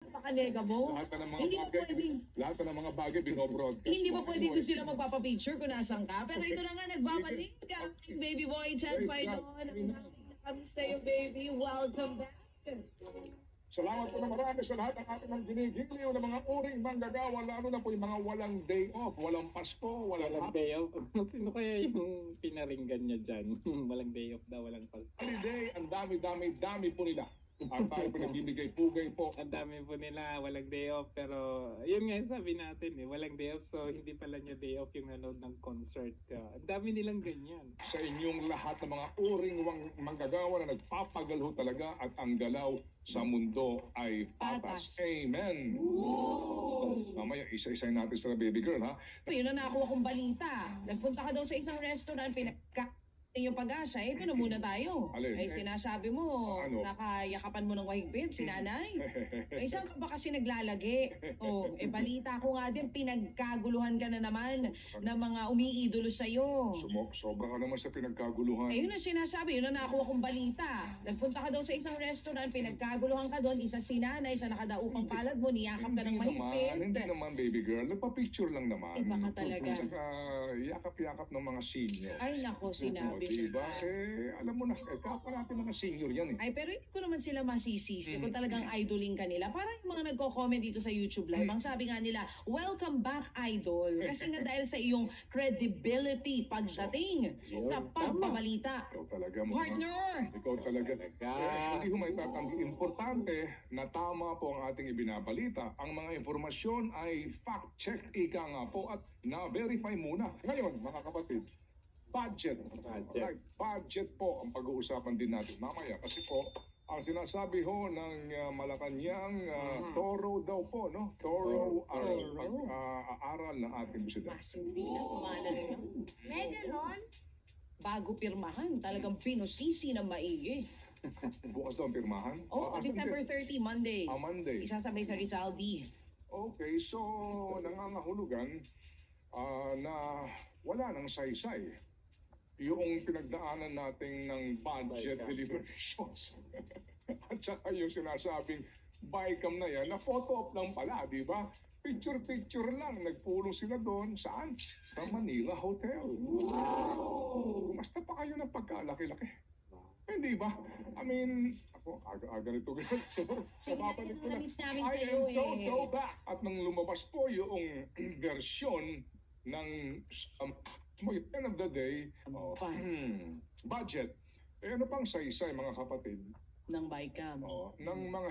Pakanega mo. Lahat ng mga bagay binobroadcast. Hindi ba pwede ko sila magpapapicture kung nasan ka? Pero ito na nga, nagbabalik ka. Baby boy, Ted Paidon. Kami sa'yo, baby. Welcome back. Salamat po na marami sa lahat ng ating mga ginigiliw ng mga uring manggagawa, lalo na po yung mga walang day off, walang Pasko, walang day off. Sino kaya yung pinaringgan niya dyan? Walang day off daw, walang Pasko. Holiday, ang dami po nila. Ang tayo po nagbibigay pugay po. Ang dami po nila, walang day off. Pero yun nga yung sabi natin walang day off. So hindi pala niya day off yung nanood ng concert ka. Ang dami nilang ganyan. Sa inyong lahat ng mga uring manggagawa na nagpapagalho talaga at ang galaw sa mundo ay patas. Amen. Mamaya, isa-isay natin sa baby girl, ha? Yun na nakuha kong balita. Nagpunta ka daw sa isang restaurant, yung pag-asa, ito na muna tayo. Ay sinasabi mo, nakayakapan mo ng mahigpit, si nanay. Ay saan ka ba kasi naglalagi? Balita ko nga din, pinagkaguluhan ka na naman ng mga umiidolo sa'yo. Sobra ka naman sa pinagkaguluhan. Yun ang sinasabi, yun ang nakuha kong balita. Nagpunta ka daw sa isang restaurant, pinagkaguluhan ka doon, isa si nanay, sa nakadaupang palad mo, niyakap ka ng mahigpit. Hindi naman, baby girl. Nagpa-picture lang naman. Baka talaga. Yakap-yakap ng mga senior. Ay nako, sinabi. Diba? Alam mo na, kapag natin mga senior yan Ay, pero hindi ko naman sila masisisi kung talagang idoling ka nila. Parang yung mga nagko-comment dito sa YouTube Live, ang sabi nga nila, welcome back, idol. Kasi nga dahil sa iyong credibility pagdating sa pagbabalita. Ikaw talaga, partner! Ikaw talaga. Hindi ko may tatanggi. Importante na tama po ang ating ibinabalita. Ang mga informasyon ay fact-check, ika nga po, at na-verify muna. Ngayon, mga kapatid, budget po ang pag-uusapan din natin mamaya kasi po ang sinasabi ho ng Malacanang Toro daw po, no? Toro ang pag-aaral ng ating presidente. May ganon? Bago pirmahan, talagang pinusisi ng maigi. Bukas daw ang pirmahan? December 30, Monday. Monday. Isasabay sa Rizal D. Okay, so nangangahulugan na wala nang saysay yung pinagdaanan natin ng budget deliberations. At saka yung sinasabing BICAM na yan, na photo op lang pala, di ba? Picture lang, nagpulong sila doon. Saan? Sa Manila Hotel. Wow! Basta pa kayo ng pagkalaki-laki. Hindi ba? I mean, ako, aga-aga nito ganyan. So, babalik ko na. I am so back. At nang lumabas po yung versyon ng at the end of the day, budget. Ano pang saysay, mga kapatid? Ng BICAM. Ng mga